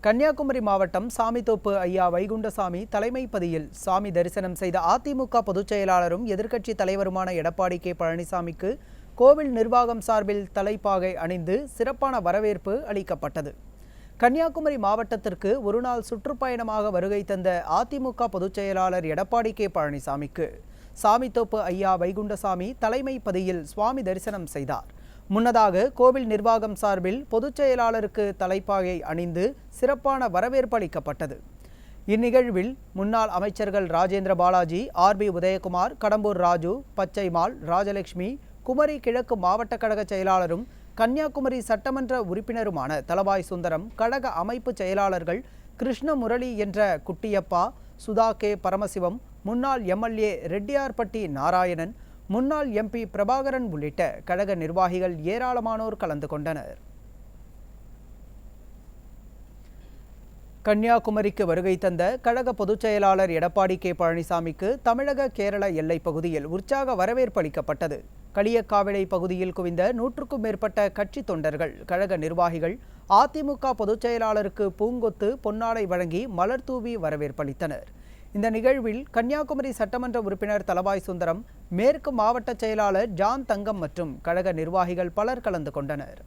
கன்னியாகுமரி மாவட்டம் சாமித்தோப்பு ஐயா வைகுண்டசாமி தலைமைப்பதியில் சாமி தரிசனம் செய்த அதிமுக பொதுச் செயலாளரும் எதிர்க்கட்சி தலைவருமான எடப்பாடி கே பழனிசாமிக்கு கோவில் நிர்வாகம் சார்பில் தலைப்பாகை அணிந்து சிறப்பான வரவேற்பு அளிக்கப்பட்டது. கன்னியாகுமரி மாவட்டத்திற்கு ஒருநாள் சுற்றுப்பயணமாக வருகை தந்த அதிமுக பொதுச் செயலாளர் எடப்பாடி கே பழனிசாமிக்கு சாமித்தோப்பு ஐயா வைகுண்டசாமி தலைமைப்பதியில் சுவாமி தரிசனம் செய்தார். முன்னதாக கோவில் நிர்வாகம் சார்பில் பொதுச் செயலாளருக்கு தலைப்பாகை அணிந்து சிறப்பான வரவேற்பு அளிக்கப்பட்டது. இந்நிகழ்வில் முன்னாள் அமைச்சர்கள் ராஜேந்திர பாலாஜி, ஆர்.பி. உதயகுமார், கடம்பூர் ராஜு, பச்சைமால், ராஜலட்சுமி, குமரி கிழக்கு மாவட்ட கழக செயலாளரும் கன்னியாகுமரி சட்டமன்ற உறுப்பினருமான தளவாய் சுந்தரம், கழக அமைப்பு செயலாளர்கள் கிருஷ்ணமுரளி என்ற குட்டியப்பா, சுதா கே பரமசிவம், முன்னாள் எம்எல்ஏ ரெட்டியார்பட்டி நாராயணன், முன்னாள் எம்பி பிரபாகரன் உள்ளிட்ட கழக நிர்வாகிகள் ஏராளமானோர் கலந்து கொண்டனர். கன்னியாகுமரிக்கு வருகை தந்த கழக பொதுச் செயலாளர் எடப்பாடி கே பழனிசாமிக்கு தமிழக கேரள எல்லைப் பகுதியில் உற்சாக வரவேற்பு அளிக்கப்பட்டது. களியக்காவிளை பகுதியில் குவிந்த 100க்கும் மேற்பட்ட கட்சி தொண்டர்கள், கழக நிர்வாகிகள் அதிமுக பொதுச் செயலாளருக்கு பூங்கொத்து, பொன்னாடை வழங்கி மலர் தூவி வரவேற்பளித்தனர். இந்த நிகழ்வில் கன்னியாகுமரி சட்டமன்ற உறுப்பினர் தளவாய் சுந்தரம், மேற்கு மாவட்ட செயலாளர் ஜான் தங்கம் மற்றும் கழக நிர்வாகிகள் பலர் கலந்து கொண்டனர்.